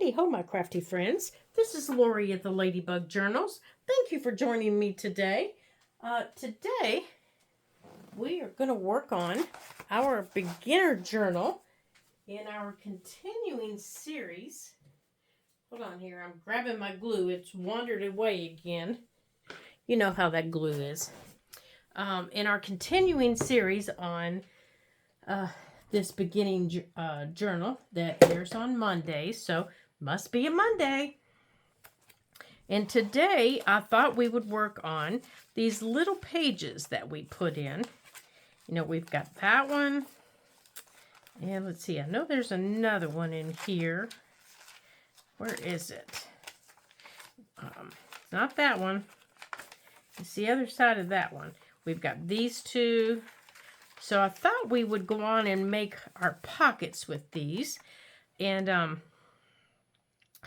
Hey ho, my crafty friends. This is Lori at the Ladybug Journals. Thank you for joining me today. Today, we are going to work on our beginner journal in our continuing series. Hold on here, I'm grabbing my glue. It's wandered away again. You know how that glue is. In our continuing series on this beginning journal that airs on Mondays, so must be a Monday. And today I thought we would work on these little pages that we put in. You know, we've got that one, and let's see, I know there's another one in here. Where is it? It's not that one. It's the other side of that one. We've got these two. So I thought we would go on and make our pockets with these. And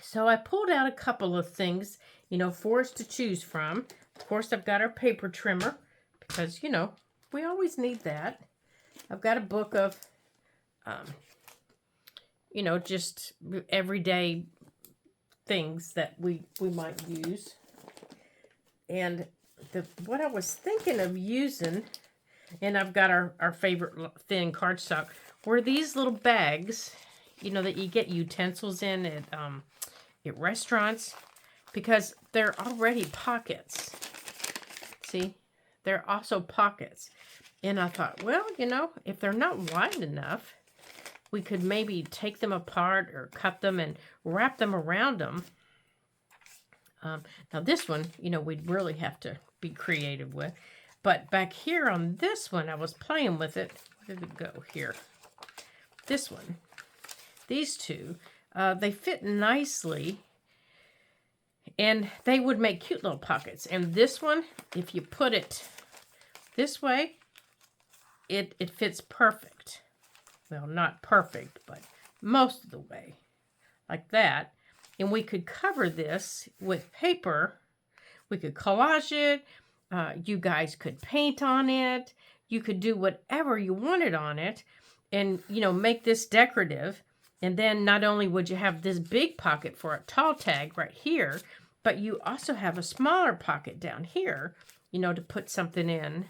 so I pulled out a couple of things, you know, for us to choose from. Of course, I've got our paper trimmer because, you know, we always need that. I've got a book of, you know, just everyday things that we might use. And what I was thinking of using... And I've got our favorite thin cardstock, were these little bags, you know, that you get utensils in at restaurants, because they're already pockets. See, they're also pockets. And I thought, well, you know, if they're not wide enough, we could maybe take them apart or cut them and wrap them around them. Now this one, you know, we'd really have to be creative with. But back here on this one, I was playing with it. Where did it go here? This one. These two. They fit nicely. And they would make cute little pockets. And this one, if you put it this way, it fits perfect. Well, not perfect, but most of the way. Like that. And we could cover this with paper. We could collage it. You guys could paint on it. You could do whatever you wanted on it and, you know, make this decorative. And then not only would you have this big pocket for a tall tag right here, but you also have a smaller pocket down here, you know, to put something in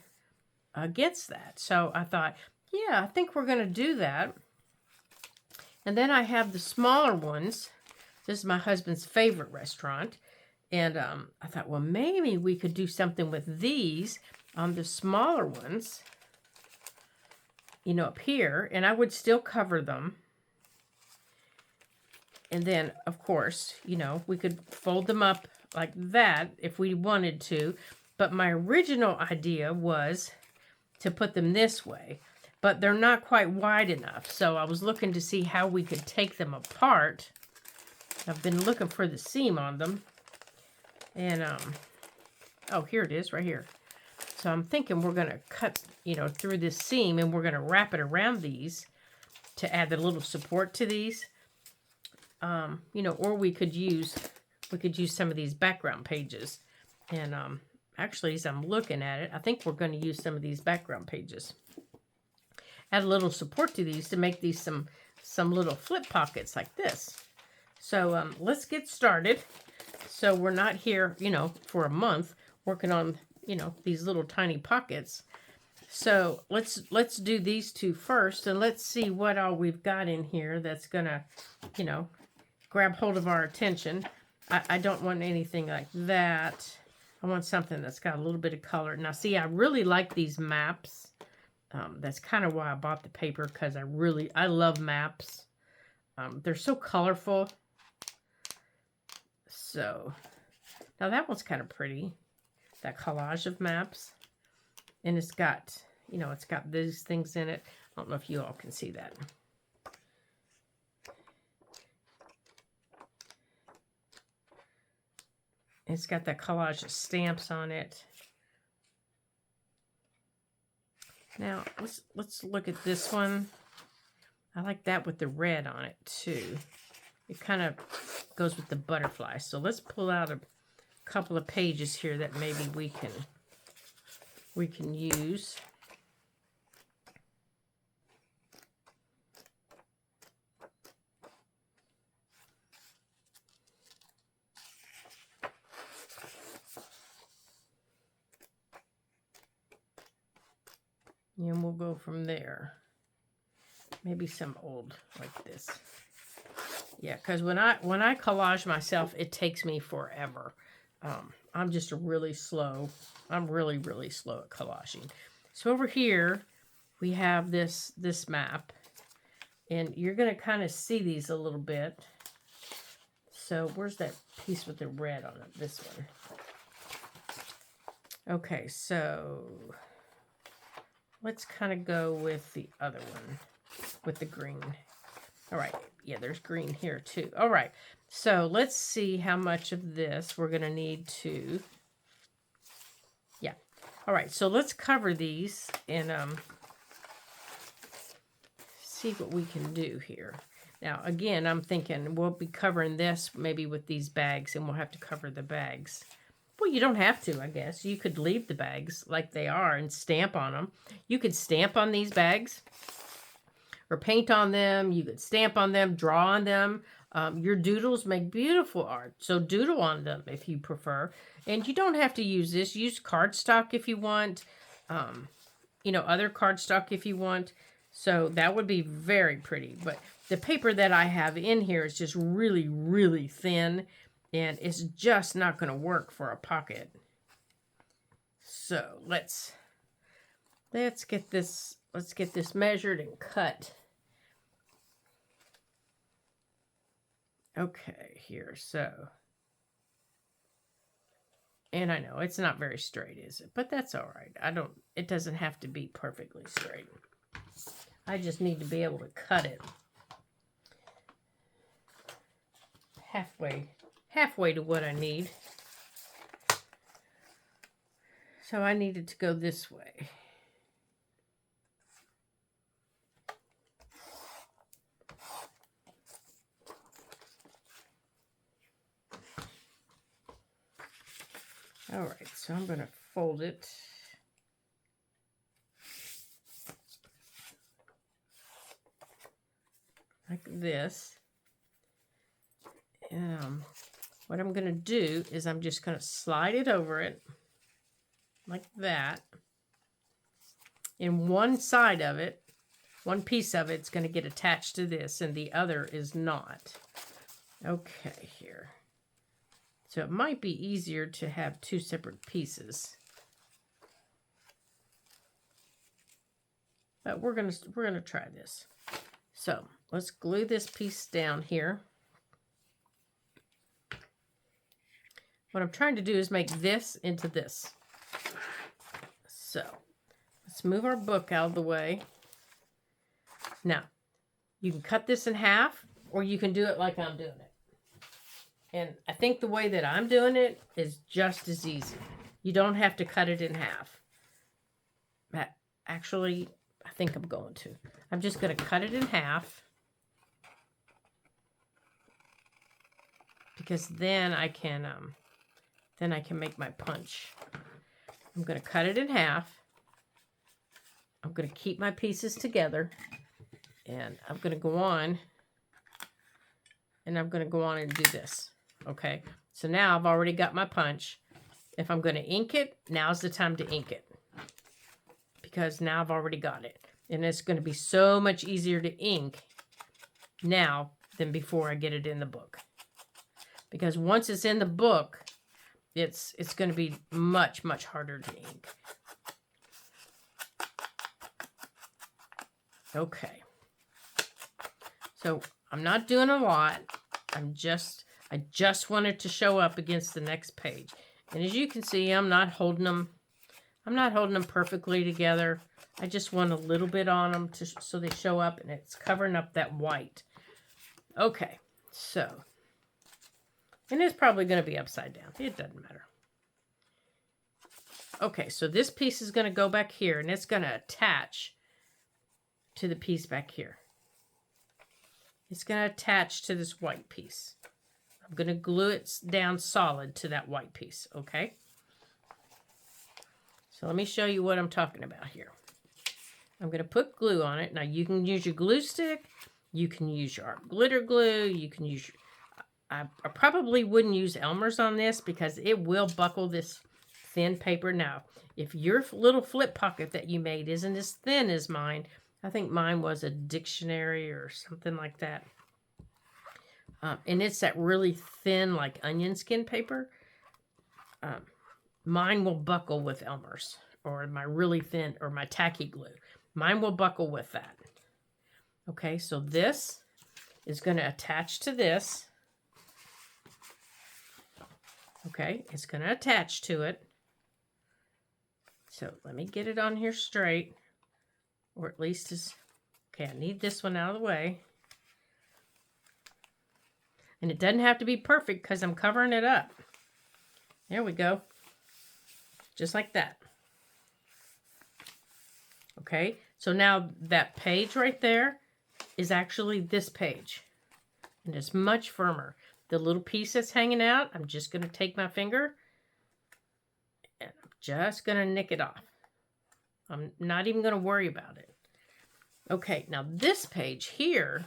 against that. So I thought, yeah, I think we're going to do that. And then I have the smaller ones. This is my husband's favorite restaurant. And I thought, well, maybe we could do something with these on the smaller ones, you know, up here. And I would still cover them. And then, of course, you know, we could fold them up like that if we wanted to. But my original idea was to put them this way. But they're not quite wide enough. So I was looking to see how we could take them apart. I've been looking for the seam on them. And, oh, here it is, right here. So I'm thinking we're going to cut, you know, through this seam, and we're going to wrap it around these to add a little support to these. You know, or we could use some of these background pages. And, actually, as I'm looking at it, I think we're going to use some of these background pages. Add a little support to these to make these some little flip pockets like this. So, let's get started. So we're not here, you know, for a month working on, you know, these little tiny pockets. So let's do these two first, and let's see what all we've got in here that's gonna, you know, grab hold of our attention. I don't want anything like that. I want something that's got a little bit of color. Now, see, I really like these maps. That's kind of why I bought the paper, because I love maps. They're so colorful. So, now that one's kind of pretty, that collage of maps. And it's got, you know, it's got these things in it. I don't know if you all can see that. It's got that collage of stamps on it. Now, let's look at this one. I like that with the red on it, too. It kind of goes with the butterfly. So let's pull out a couple of pages here that maybe we can use. And we'll go from there. Maybe some old like this. Yeah, because when I collage myself, it takes me forever. I'm just really slow. I'm really, really slow at collaging. So over here, we have this map. And you're going to kind of see these a little bit. So where's that piece with the red on it? This one. Okay, so let's kind of go with the other one, with the green. All right, yeah, there's green here too. All right, so let's see how much of this we're going to need to, yeah. All right, so let's cover these and see what we can do here. Now, again, I'm thinking we'll be covering this maybe with these bags, and we'll have to cover the bags. Well, you don't have to, I guess. You could leave the bags like they are and stamp on them. You could stamp on these bags or paint on them. You could stamp on them, draw on them. Your doodles make beautiful art, so doodle on them if you prefer. And you don't have to use this. Use cardstock if you want. You know, other cardstock if you want. So that would be very pretty. But the paper that I have in here is just really, really thin. And it's just not going to work for a pocket. So let's get this measured and cut. Okay, here, so. And I know it's not very straight, is it? But that's all right. It doesn't have to be perfectly straight. I just need to be able to cut it halfway to what I need. So I needed to go this way. All right, so I'm going to fold it. Like this. What I'm going to do is I'm just going to slide it over it like that. And one side of it, one piece of it's going to get attached to this and the other is not. Okay, here. So it might be easier to have two separate pieces. But we're going to try this. So, let's glue this piece down here. What I'm trying to do is make this into this. So, let's move our book out of the way. Now, you can cut this in half, or you can do it like I'm doing it. And I think the way that I'm doing it is just as easy. You don't have to cut it in half. Actually, I think I'm going to. I'm just going to cut it in half. Because then I can make my punch. I'm going to cut it in half. I'm going to keep my pieces together. And I'm going to go on. And I'm going to go on and do this. Okay. So now I've already got my punch. If I'm going to ink it, now's the time to ink it. Because now I've already got it. And it's going to be so much easier to ink now than before I get it in the book. Because once it's in the book, it's going to be much, much harder to ink. Okay. So I'm not doing a lot. I just want it to show up against the next page. And as you can see, I'm not holding them perfectly together. I just want a little bit on them so they show up, and it's covering up that white. Okay, so, and it's probably going to be upside down. It doesn't matter. Okay, so this piece is going to go back here, and it's going to attach to the piece back here. It's going to attach to this white piece. I'm going to glue it down solid to that white piece, okay? So let me show you what I'm talking about here. I'm going to put glue on it. Now you can use your glue stick. You can use your glitter glue. You can use your... I probably wouldn't use Elmer's on this because it will buckle this thin paper. Now, if your little flip pocket that you made isn't as thin as mine, I think mine was a dictionary or something like that. And it's that really thin, like onion skin paper. Mine will buckle with Elmer's, or my really thin, or my tacky glue. Mine will buckle with that. Okay, so this is going to attach to this. Okay, it's going to attach to it. So let me get it on here straight, or at least is, okay, I need this one out of the way. And it doesn't have to be perfect because I'm covering it up. There we go. Just like that. Okay, so now that page right there is actually this page. And it's much firmer. The little piece that's hanging out, I'm just going to take my finger and I'm just going to nick it off. I'm not even going to worry about it. Okay, now this page here,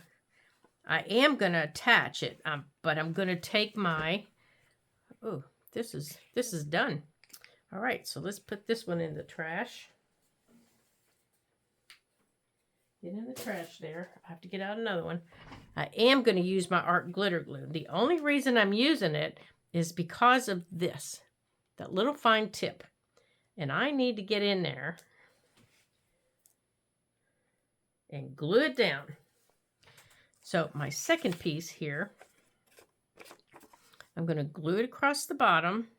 I am going to attach it, but I'm going to take my, oh, this is done. All right, so let's put this one in the trash. Get in the trash there. I have to get out another one. I am going to use my art glitter glue. The only reason I'm using it is because of this, that little fine tip. And I need to get in there and glue it down. So my second piece here, I'm going to glue it across the bottom.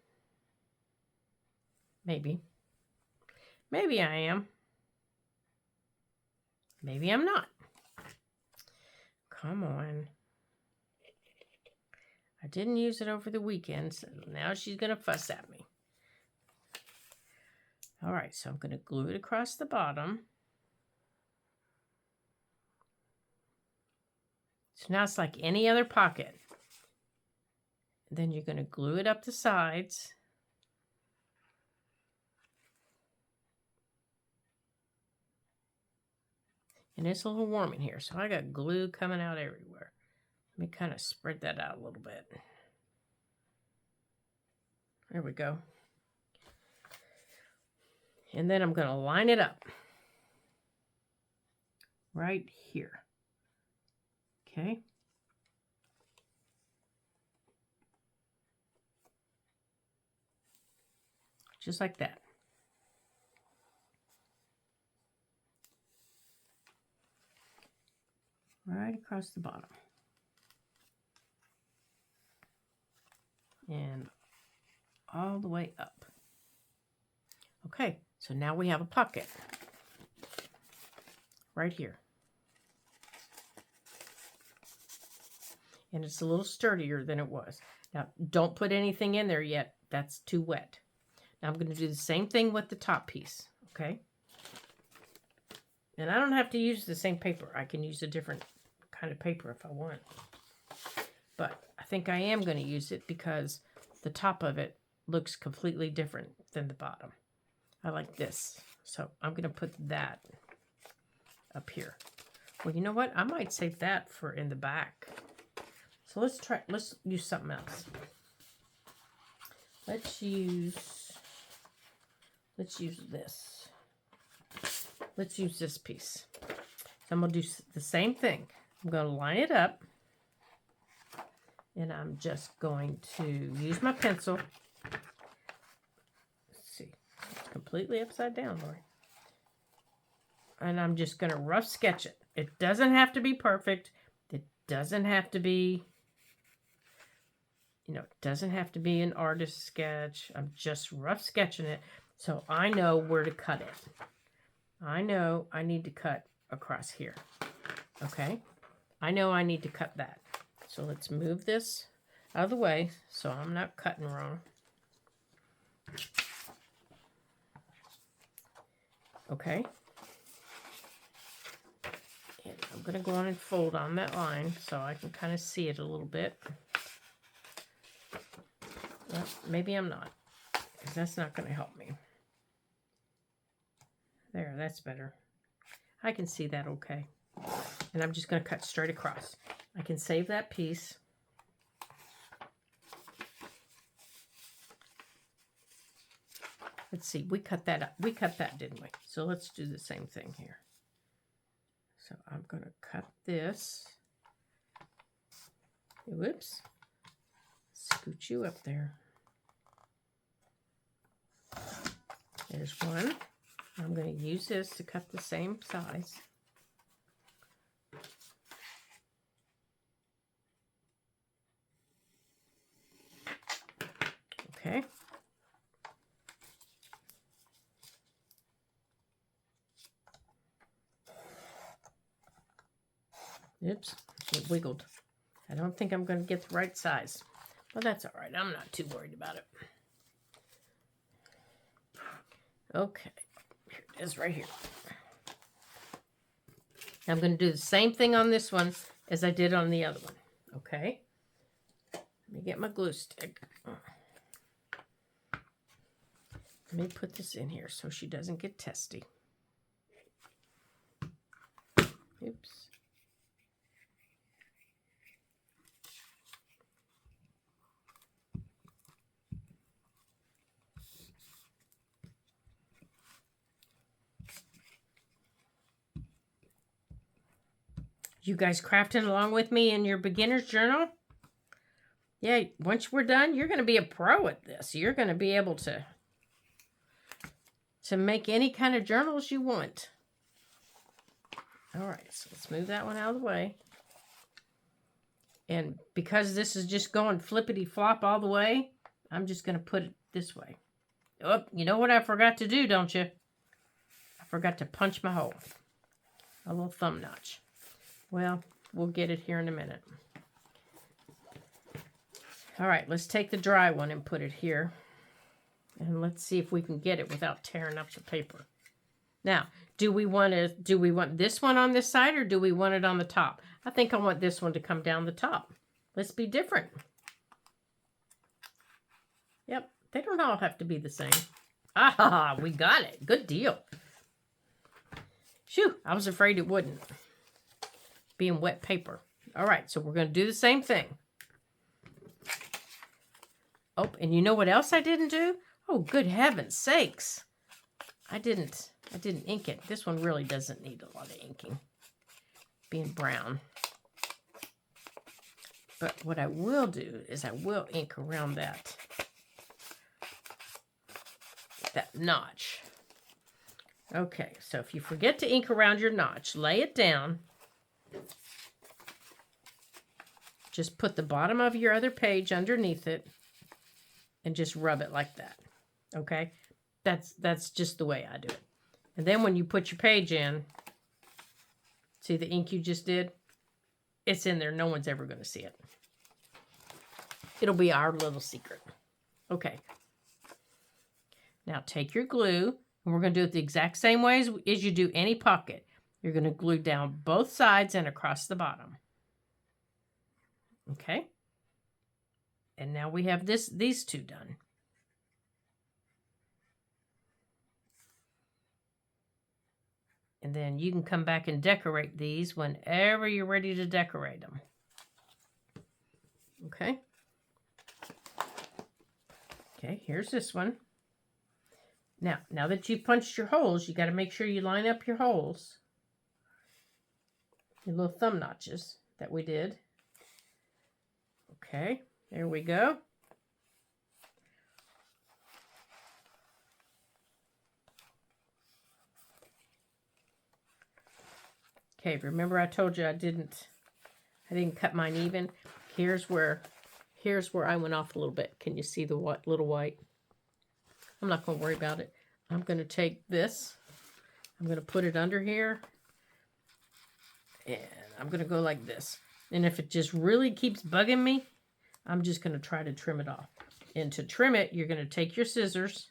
Maybe. Maybe I am. Maybe I'm not. Come on. I didn't use it over the weekend, so now she's going to fuss at me. All right, so I'm going to glue it across the bottom. So now it's like any other pocket. Then you're going to glue it up the sides. And it's a little warm in here, so I got glue coming out everywhere. Let me kind of spread that out a little bit. There we go. And then I'm going to line it up. Right here. Okay. Just like that. Right across the bottom. And all the way up. Okay, so now we have a pocket. Right here. And it's a little sturdier than it was. Now, don't put anything in there yet. That's too wet. Now I'm going to do the same thing with the top piece. Okay? And I don't have to use the same paper. I can use a different kind of paper if I want. But I think I am going to use it because the top of it looks completely different than the bottom. I like this. So I'm going to put that up here. Well, you know what? I might save that for in the back. So let's use something else. Let's use this. Let's use this piece. So I'm going to do the same thing. I'm going to line it up. And I'm just going to use my pencil. Let's see. It's completely upside down, Lori. And I'm just going to rough sketch it. It doesn't have to be perfect. It doesn't have to be, it doesn't have to be an artist sketch. I'm just rough sketching it so I know where to cut it. I know I need to cut across here. Okay? I know I need to cut that. So let's move this out of the way so I'm not cutting wrong. Okay. And I'm going to go on and fold on that line so I can kind of see it a little bit. Well, maybe I'm not, because that's not going to help me. There, that's better. I can see that okay. And I'm just going to cut straight across. I can save that piece. Let's see, we cut that up. We cut that, didn't we? So let's do the same thing here. So I'm going to cut this. Whoops. Scoot you up there. There's one. I'm going to use this to cut the same size. Okay. Oops, it wiggled. I don't think I'm going to get the right size. Well, that's all right. I'm not too worried about it. Okay, here it is right here. I'm going to do the same thing on this one as I did on the other one. Okay, let me get my glue stick. Let me put this in here so she doesn't get testy. Oops. You guys crafting along with me in your beginner's journal? Yeah, once we're done, you're going to be a pro at this. You're going to be able to make any kind of journals you want. All right, so let's move that one out of the way. And because this is just going flippity flop all the way, I'm just going to put it this way. Oh, you know what I forgot to do, don't you? I forgot to punch my hole. A little thumb notch. Well, we'll get it here in a minute. All right, let's take the dry one and put it here. And let's see if we can get it without tearing up the paper. Now, do we want this one on this side or do we want it on the top? I think I want this one to come down the top. Let's be different. Yep, they don't all have to be the same. Ah, we got it. Good deal. Phew, I was afraid it wouldn't. Being wet paper. All right, so we're going to do the same thing. Oh, and you know what else I didn't do? Oh, good heavens sakes. I didn't ink it. This one really doesn't need a lot of inking. Being brown. But what I will do is I will ink around that notch. Okay, so if you forget to ink around your notch, lay it down. Just put the bottom of your other page underneath it and just rub it like that. Okay? That's just the way I do it. And then when you put your page in, see the ink you just did? It's in there. No one's ever going to see it. It'll be our little secret. Okay. Now take your glue, and we're going to do it the exact same way as you do any pocket. You're going to glue down both sides and across the bottom. Okay? And now we have these two done. And then you can come back and decorate these whenever you're ready to decorate them. Okay? Okay, here's this one. Now that you've punched your holes, you got to make sure you line up your holes. Your little thumb notches that we did. Okay, there we go. Okay, remember I told you I didn't cut mine even. Here's where I went off a little bit. Can you see the little white? I'm not going to worry about it. I'm going to take this. I'm going to put it under here. And I'm going to go like this. And if it just really keeps bugging me, I'm just going to try to trim it off. And to trim it, you're going to take your scissors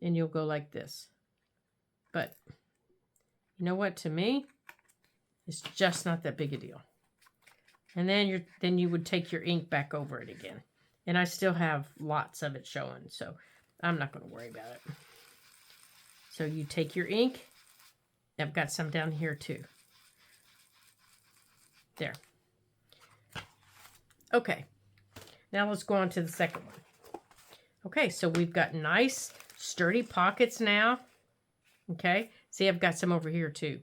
and you'll go like this. But you know what? To me, it's just not that big a deal. And then you would take your ink back over it again. And I still have lots of it showing, so I'm not going to worry about it. So you take your ink. I've got some down here too. There. Okay. Now let's go on to the second one. Okay, so we've got nice sturdy pockets now. Okay. See, I've got some over here too.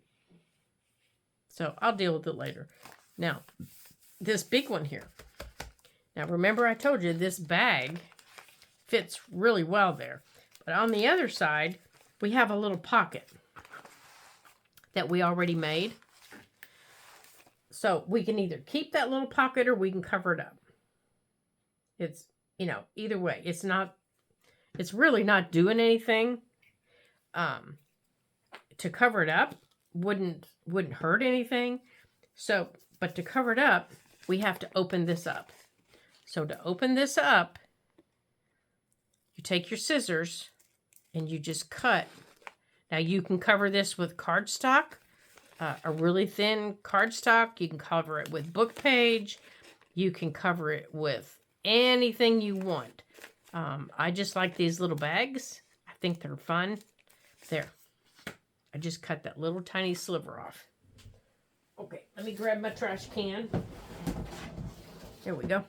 So I'll deal with it later. Now, this big one here. Now, remember I told you this bag fits really well there. But on the other side, we have a little pocket that we already made. So we can either keep that little pocket or we can cover it up. It's, you know, either way. It's really not doing anything. To cover it up wouldn't hurt anything. So, but to cover it up, we have to open this up. So to open this up, you take your scissors and you just cut. Now you can cover this with cardstock, a really thin cardstock. You can cover it with book page. You can cover it with anything you want. I just like these little bags. I think they're fun. There. I just cut that little tiny sliver off. Okay, let me grab my trash can. There we go.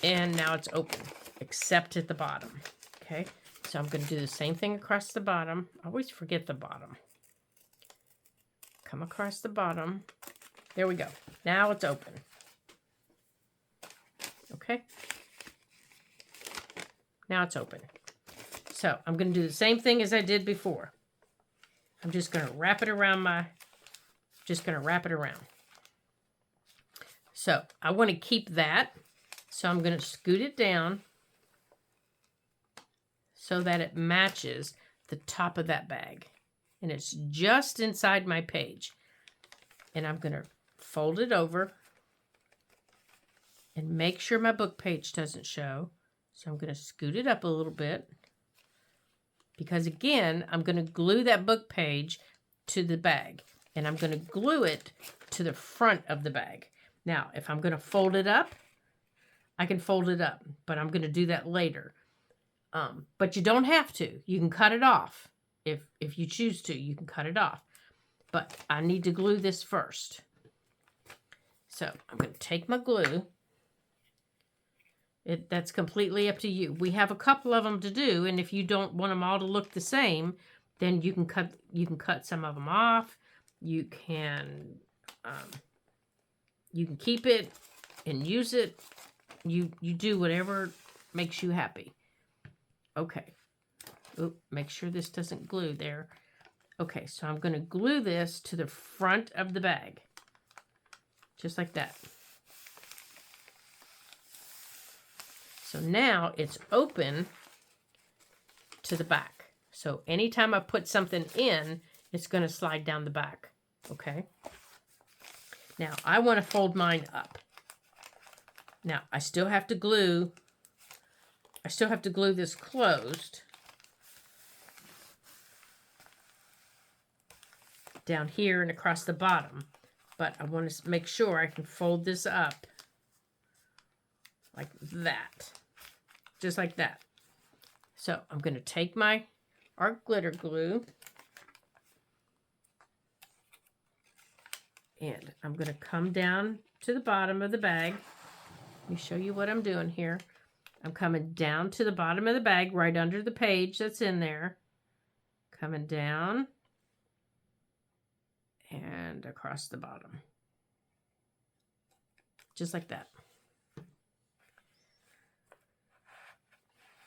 And now it's open, except at the bottom. Okay, so I'm going to do the same thing across the bottom. I always forget the bottom. Come across the bottom. There we go. Now it's open. Okay. Now it's open. So I'm going to do the same thing as I did before. I'm just going to wrap it around So I want to keep that. So I'm going to scoot it down so that it matches the top of that bag. And it's just inside my page. And I'm going to fold it over and make sure my book page doesn't show. So I'm going to scoot it up a little bit. Because again, I'm going to glue that book page to the bag. And I'm going to glue it to the front of the bag. Now, if I'm going to fold it up, I can fold it up. But I'm going to do that later. But you don't have to. You can cut it off. If you choose to, you can cut it off. But I need to glue this first. So I'm going to take my glue. That's completely up to you. We have a couple of them to do, and if you don't want them all to look the same, then you can cut some of them off. You can keep it and use it. You do whatever makes you happy. Okay. Oop, make sure this doesn't glue there. Okay, so I'm going to glue this to the front of the bag. Just like that. So now it's open to the back. So anytime I put something in, it's going to slide down the back. Okay. Now I want to fold mine up. Now I still have to glue this closed down here and across the bottom. But I want to make sure I can fold this up like that. Just like that. So I'm going to take my art glitter glue and I'm going to come down to the bottom of the bag. Let me show you what I'm doing here. I'm coming down to the bottom of the bag right under the page that's in there. Coming down and across the bottom. Just like that.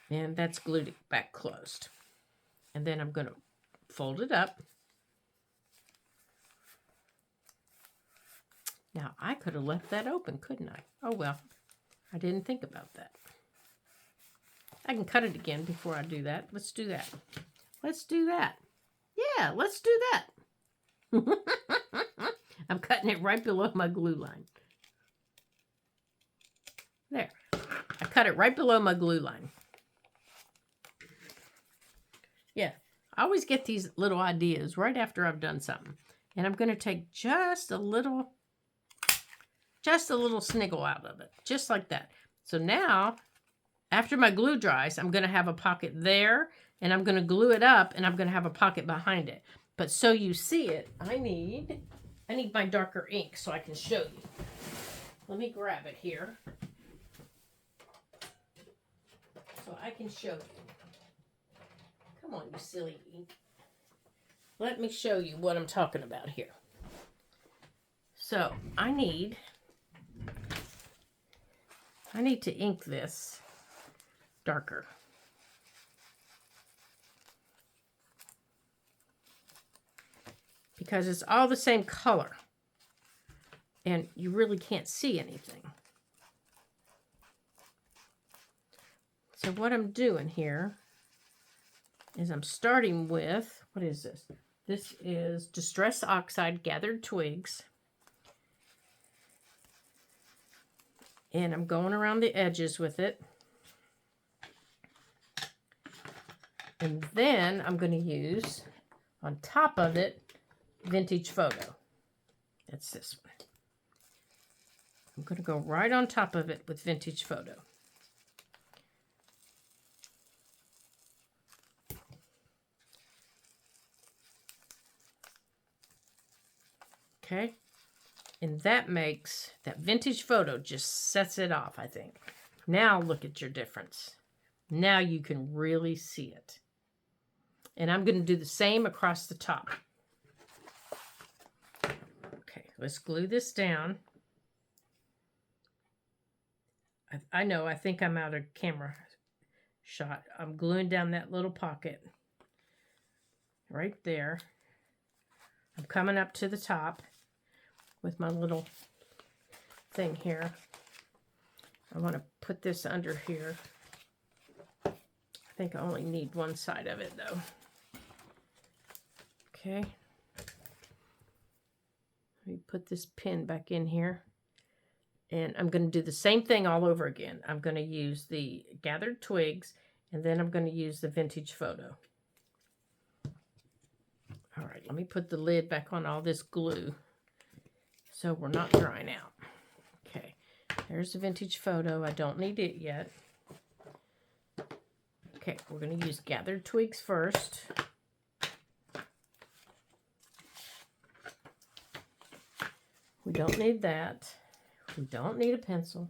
And that's glued back closed. And then I'm going to fold it up. Now, I could have left that open, couldn't I? Oh, well. I didn't think about that. I can cut it again before I do that. Let's do that. Let's do that. Yeah, let's do that. I'm cutting it right below my glue line. There. I cut it right below my glue line. Yeah, I always get these little ideas right after I've done something. And I'm going to take just a little sniggle out of it. Just like that. So now, after my glue dries, I'm going to have a pocket there. And I'm going to glue it up. And I'm going to have a pocket behind it. But so you see it, I need my darker ink so I can show you. Let me grab it here. So so I can show you. Come on, you silly ink. Let me show you what I'm talking about here. So I need to ink this darker. Because it's all the same color. And you really can't see anything. So what I'm doing here is I'm starting with, what is this? This is Distress Oxide Gathered Twigs. And I'm going around the edges with it. And then I'm going to use, on top of it, Vintage Photo. That's this one. I'm going to go right on top of it with Vintage Photo. Okay, and that Vintage Photo just sets it off, I think. Now look at your difference. Now you can really see it. And I'm going to do the same across the top. Okay, let's glue this down. I know, I think I'm out of camera shot. I'm gluing down that little pocket right there. I'm coming up to the top with my little thing here. I want to put this under here. I think I only need one side of it though. Okay. Let me put this pin back in here. And I'm going to do the same thing all over again. I'm going to use the Gathered Twigs, and then I'm going to use the Vintage Photo. All right, let me put the lid back on all this glue so we're not drying out. Okay, there's the Vintage Photo. I don't need it yet. Okay, we're going to use Gathered Twigs first. We don't need that. We don't need a pencil.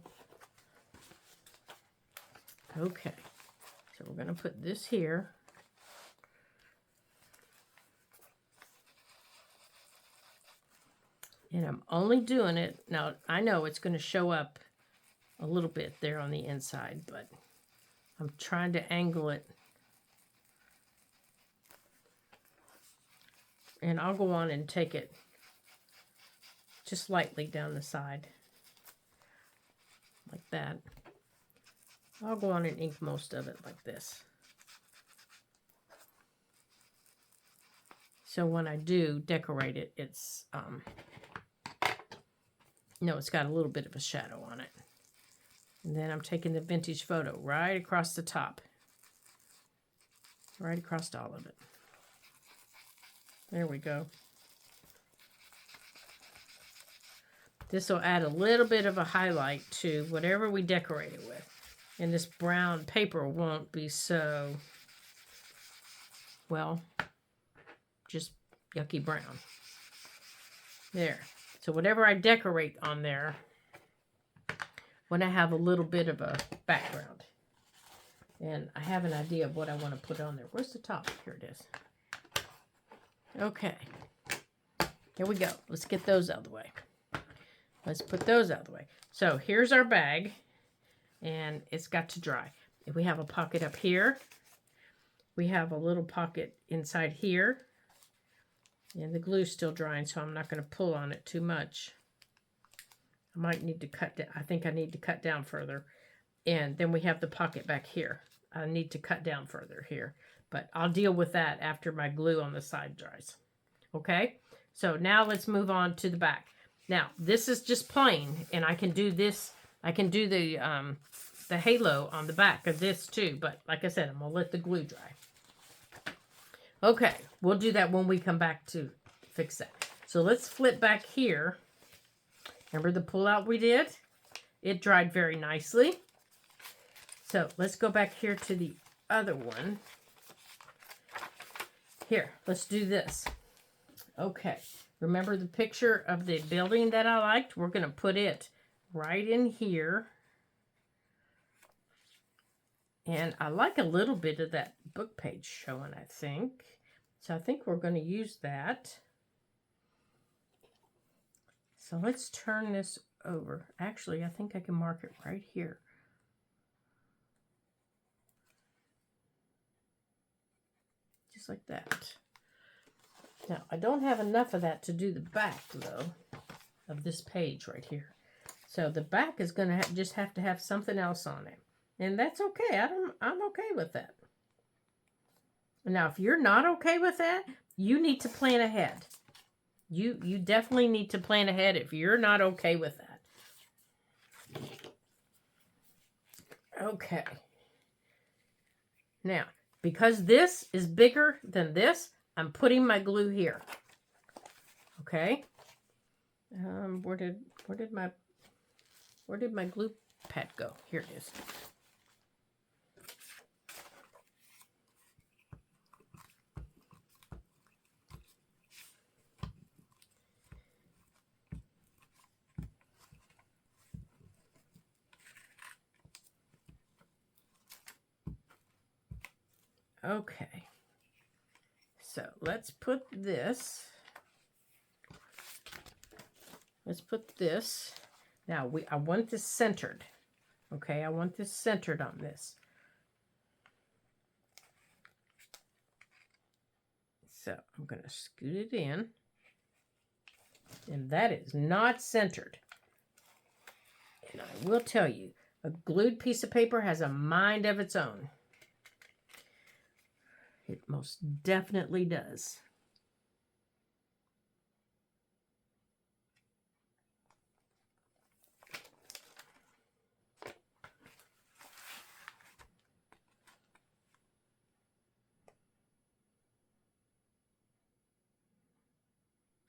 Okay, so we're going to put this here. And I'm only doing it, now I know it's going to show up a little bit there on the inside, but I'm trying to angle it. And I'll go on and take it just lightly down the side. Like that. I'll go on and ink most of it like this. So when I do decorate it, it's it's got a little bit of a shadow on it. And then I'm taking the Vintage Photo right across the top. Right across all of it. There we go. This will add a little bit of a highlight to whatever we decorate it with. And this brown paper won't be so, well, just yucky brown. There. So whatever I decorate on there, when I have a little bit of a background. And I have an idea of what I want to put on there. Where's the top? Here it is. Okay. Here we go. Let's get those out of the way. Let's put those out of the way. So here's our bag, and it's got to dry. We have a pocket up here. We have a little pocket inside here. And the glue's still drying, so I'm not going to pull on it too much. I might need to cut down. I think I need to cut down further. And then we have the pocket back here. I need to cut down further here. But I'll deal with that after my glue on the side dries. Okay? So now let's move on to the back. Now, this is just plain, and I can do this. I can do the halo on the back of this too. But like I said, I'm going to let the glue dry. Okay, we'll do that when we come back to fix that. So let's flip back here. Remember the pull-out we did? It dried very nicely. So let's go back here to the other one. Here, let's do this. Okay, remember the picture of the building that I liked? We're going to put it right in here. And I like a little bit of that book page showing, I think. So I think we're going to use that. So let's turn this over. Actually, I think I can mark it right here. Just like that. Now, I don't have enough of that to do the back, though, of this page right here. So the back is going to just have to have something else on it. And that's okay. I'm okay with that. Now, if you're not okay with that, you need to plan ahead. You definitely need to plan ahead if you're not okay with that. Okay. Now, because this is bigger than this, I'm putting my glue here. Okay. Where did my glue pad go? Here it is. Okay. So let's put this. Let's put this. Now I want this centered. Okay, I want this centered on this. So I'm going to scoot it in. And that is not centered. And I will tell you, a glued piece of paper has a mind of its own. It most definitely does.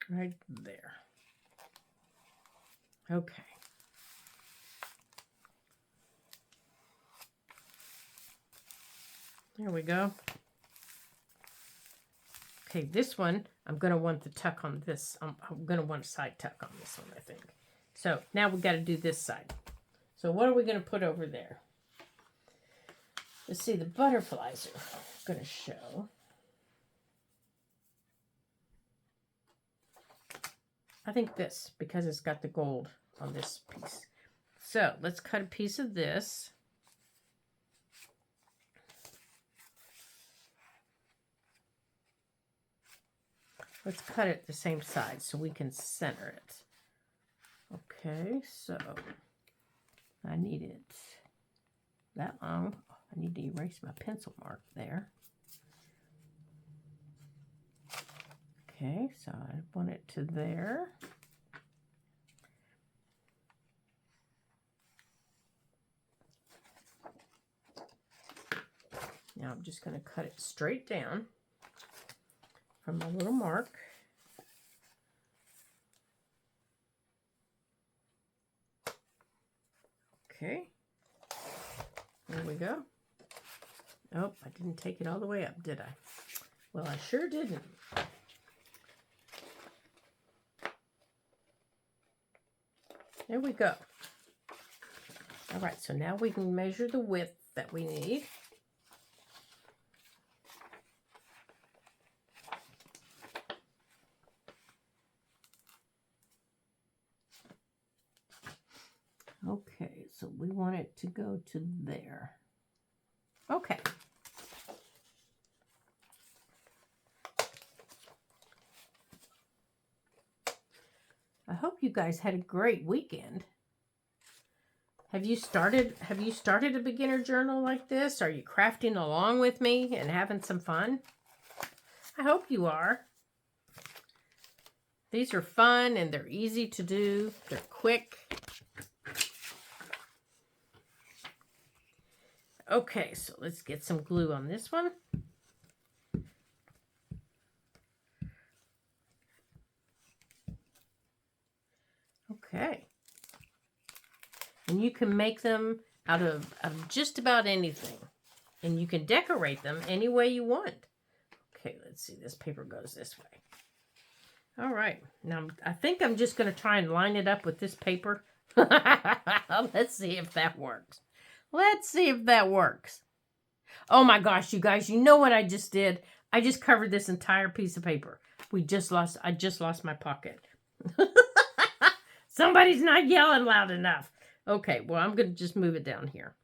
Right there. Okay. There we go. Okay, this one, I'm going to want the tuck on this. I'm going to want a side tuck on this one, I think. So now we've got to do this side. So what are we going to put over there? Let's see, the butterflies are going to show. I think this, because it's got the gold on this piece. So let's cut a piece of this. Let's cut it the same side so we can center it. Okay, so I need it that long. I need to erase my pencil mark there. Okay, so I want it to there. Now I'm just going to cut it straight down from my little mark. Okay, there we go. Oh, I didn't take it all the way up, did I? Well, I sure didn't. There we go. All right, so now we can measure the width that we need. Okay, so we want it to go to there. Okay. I hope you guys had a great weekend. Have you started a beginner journal like this? Are you crafting along with me and having some fun? I hope you are. These are fun and they're easy to do. They're quick. Okay, so let's get some glue on this one. Okay. And you can make them out of just about anything. And you can decorate them any way you want. Okay, let's see. This paper goes this way. All right. Now, I think I'm just going to try and line it up with this paper. Let's see if that works. Let's see if that works. Oh my gosh, you guys, you know what I just did? I just covered this entire piece of paper. I just lost my pocket. Somebody's not yelling loud enough. Okay, well, I'm going to just move it down here.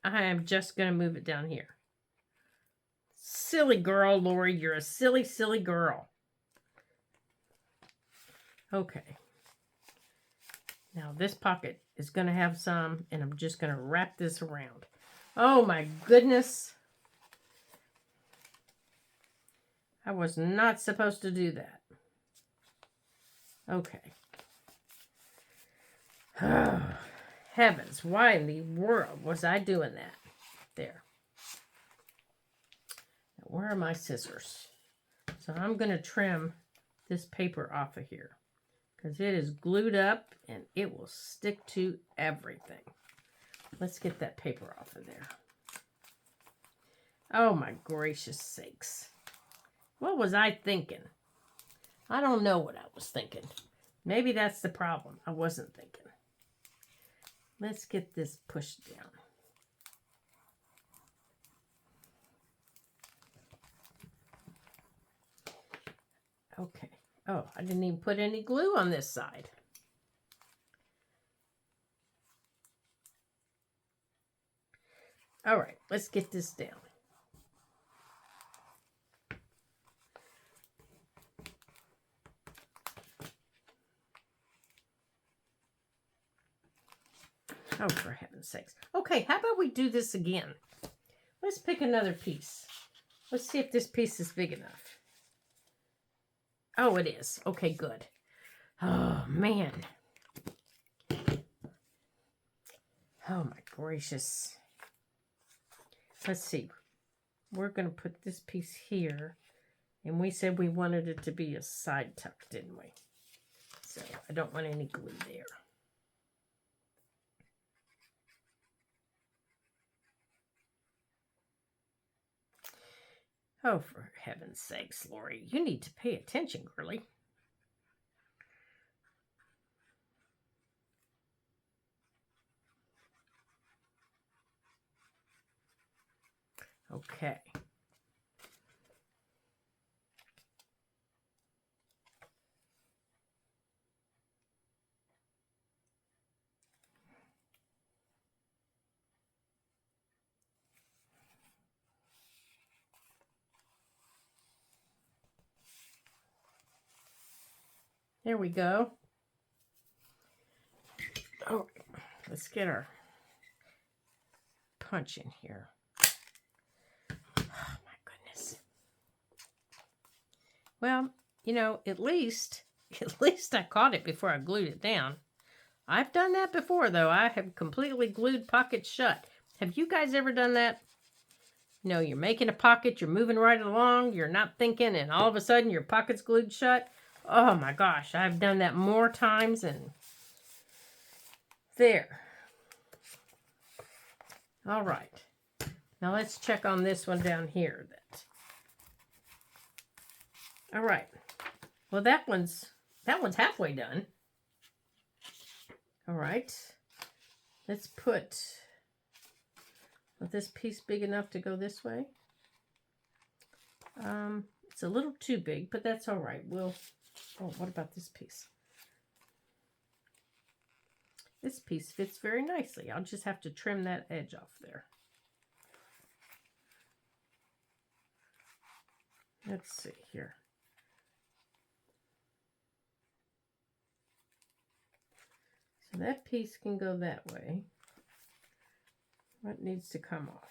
I am just going to move it down here. Silly girl, Lori. You're a silly, silly girl. Okay. Now this pocket is going to have some, and I'm just going to wrap this around. Oh my goodness. I was not supposed to do that. Okay. Oh, heavens, why in the world was I doing that? There. Now, where are my scissors? So I'm going to trim this paper off of here because it is glued up and it will stick to everything. Let's get that paper off of there. Oh my gracious sakes. What was I thinking? I don't know what I was thinking. Maybe that's the problem. I wasn't thinking. Let's get this pushed down. Okay. Oh, I didn't even put any glue on this side. All right, let's get this down. Oh, for heaven's sakes. Okay, how about we do this again? Let's pick another piece. Let's see if this piece is big enough. Oh, it is. Okay, good. Oh, man. Oh, my gracious. Let's see. We're going to put this piece here. And we said we wanted it to be a side tuck, didn't we? So I don't want any glue there. Oh, for heaven's sakes, Lori, you need to pay attention, girlie. Okay. There we go. Oh, let's get our punch in here. Oh, my goodness. Well, you know, at least I caught it before I glued it down. I've done that before, though. I have completely glued pockets shut. Have you guys ever done that? You know, you're making a pocket, you're moving right along, you're not thinking, and all of a sudden your pocket's glued shut. Oh my gosh, I've done that more times than there. All right. Now let's check on this one down here. All right. Well, that one's halfway done. All right. Let's put this piece big enough to go this way. It's a little too big, but that's all right. Oh, what about this piece? This piece fits very nicely. I'll just have to trim that edge off there. Let's see here. So that piece can go that way. What needs to come off?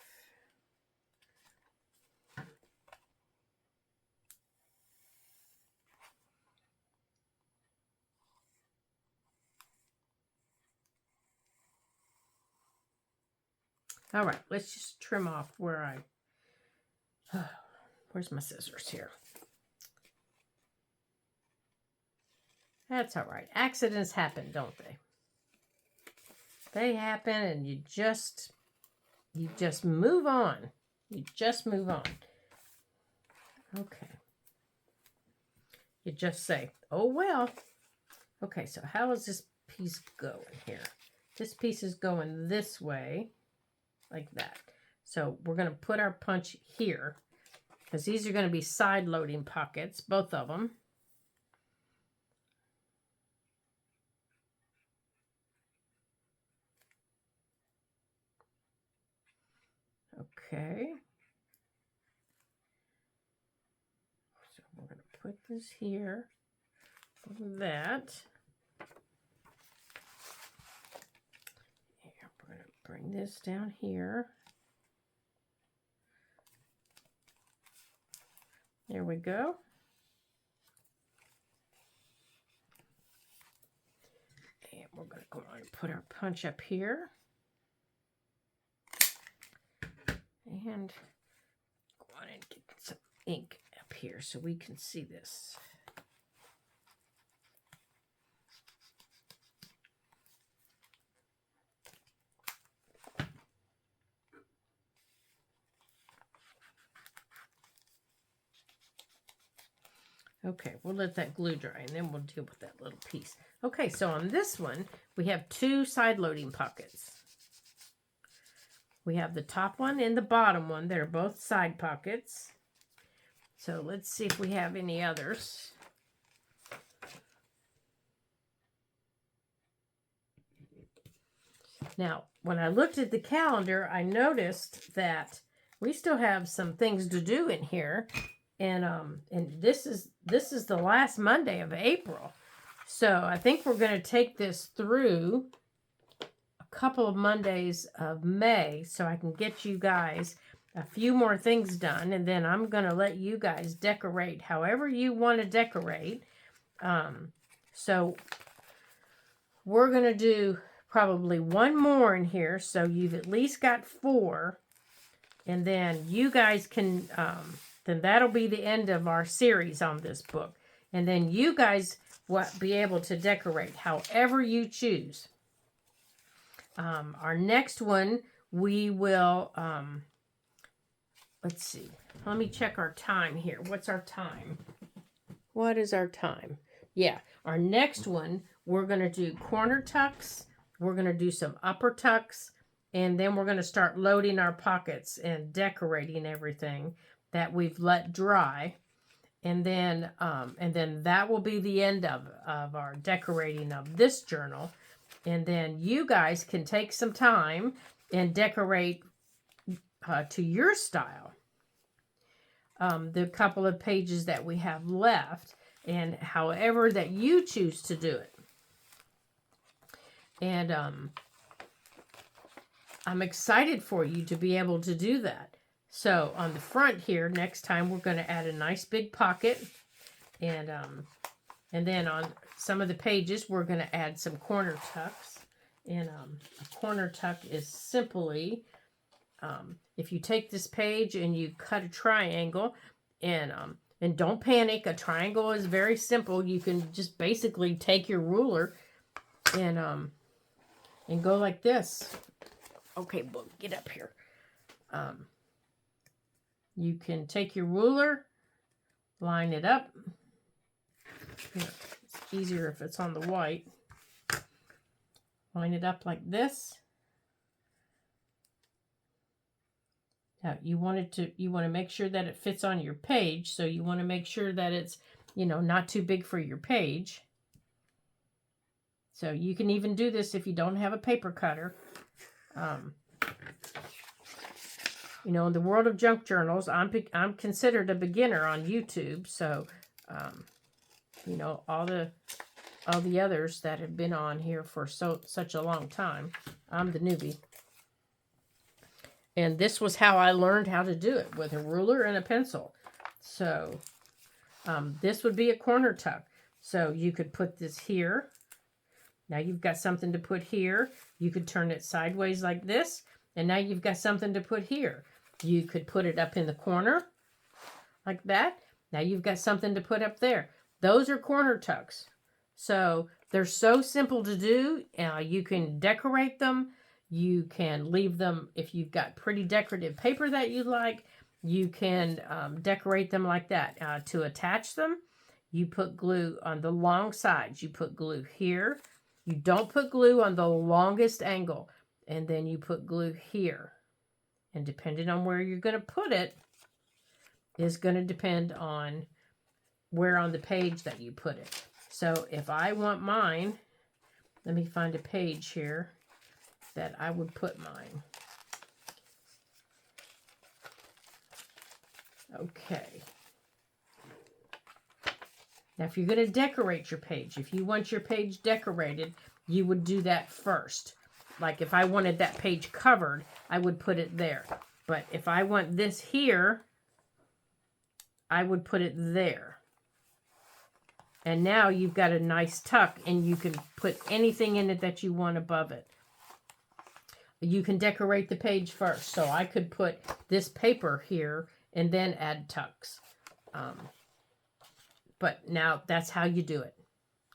All right, let's just trim off where where's my scissors here? That's all right. Accidents happen, don't they? They happen, and you just move on. You just move on. Okay. You just say, oh, well. Okay, so how is this piece going here? This piece is going this way, like that. So we're going to put our punch here because these are going to be side loading pockets, both of them. Okay. So we're going to put this here, like that. And we're going to bring this down here. There we go. And we're going to go on and put our punch up here. And go on and get some ink up here so we can see this. Okay, we'll let that glue dry and then we'll deal with that little piece. Okay, so on this one, we have two side loading pockets. We have the top one and the bottom one. They're both side pockets. So let's see if we have any others. Now, when I looked at the calendar, I noticed that we still have some things to do in here. And this is the last Monday of April. So I think we're going to take this through a couple of Mondays of May so I can get you guys a few more things done. And then I'm going to let you guys decorate however you want to decorate. So we're going to do probably one more in here. So you've at least got 4. And then you guys can... then that'll be the end of our series on this book. And then you guys will be able to decorate however you choose. Our next one, we will, let's see. Let me check our time here. What's our time? What is our time? Yeah, our next one, we're going to do corner tucks. We're going to do some upper tucks. And then we're going to start loading our pockets and decorating everything that we've let dry, and then that will be the end of our decorating of this journal. And then you guys can take some time and decorate to your style the couple of pages that we have left, and however that you choose to do it. And I'm excited for you to be able to do that. So on the front here, next time we're going to add a nice big pocket, and then on some of the pages we're going to add some corner tucks. And a corner tuck is simply if you take this page and you cut a triangle, and don't panic. A triangle is very simple. You can just basically take your ruler and go like this. Okay, well, get up here. You can take your ruler, line it up. It's easier if it's on the white. Line it up like this. Now you want to make sure that it fits on your page, so you want to make sure that it's, not too big for your page. So you can even do this if you don't have a paper cutter. In the world of junk journals, I'm considered a beginner on YouTube. So, all the others that have been on here for such a long time, I'm the newbie. And this was how I learned how to do it, with a ruler and a pencil. So, this would be a corner tuck. So you could put this here. Now you've got something to put here. You could turn it sideways like this. And now you've got something to put here. You could put it up in the corner like that. Now you've got something to put up there. Those are corner tucks. So they're so simple to do. You can decorate them. You can leave them, if you've got pretty decorative paper that you like, you can decorate them like that. To attach them, you put glue on the long sides. You put glue here. You don't put glue on the longest angle. And then you put glue here. And depending on where you're going to put it is going to depend on where on the page that you put it. So if I want mine, let me find a page here that I would put mine. Okay. Now, if you're going to decorate your page, if you want your page decorated, you would do that first. Like if I wanted that page covered, I would put it there. But if I want this here, I would put it there. And now you've got a nice tuck, and you can put anything in it that you want above it. You can decorate the page first. So I could put this paper here and then add tucks. But now that's how you do it.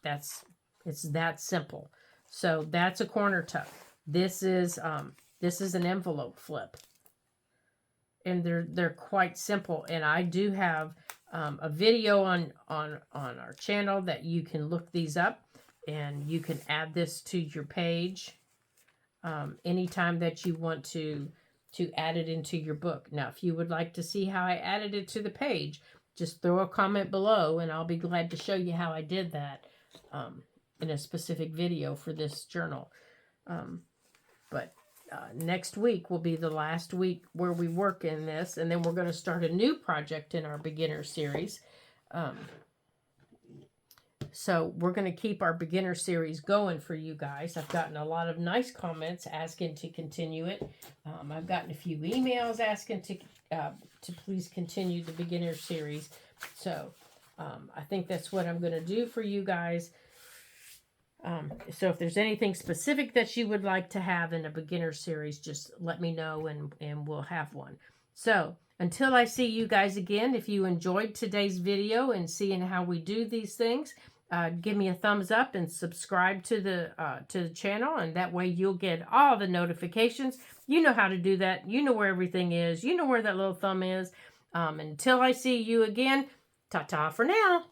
It's that simple. So that's a corner tuck. This is an envelope flip. And they're quite simple. And I do have a video on our channel that you can look these up, and you can add this to your page anytime that you want to add it into your book. Now, if you would like to see how I added it to the page, just throw a comment below, and I'll be glad to show you how I did that in a specific video for this journal. But next week will be the last week where we work in this, and then we're going to start a new project in our beginner series. So we're going to keep our beginner series going for you guys. I've gotten a lot of nice comments asking to continue it. I've gotten a few emails asking to please continue the beginner series. So I think that's what I'm going to do for you guys. So if there's anything specific that you would like to have in a beginner series, just let me know, and we'll have one. So until I see you guys again, if you enjoyed today's video and seeing how we do these things, give me a thumbs up and subscribe to the channel, and that way you'll get all the notifications. You know how to do that. You know where everything is. You know where that little thumb is. Until I see you again, ta-ta for now.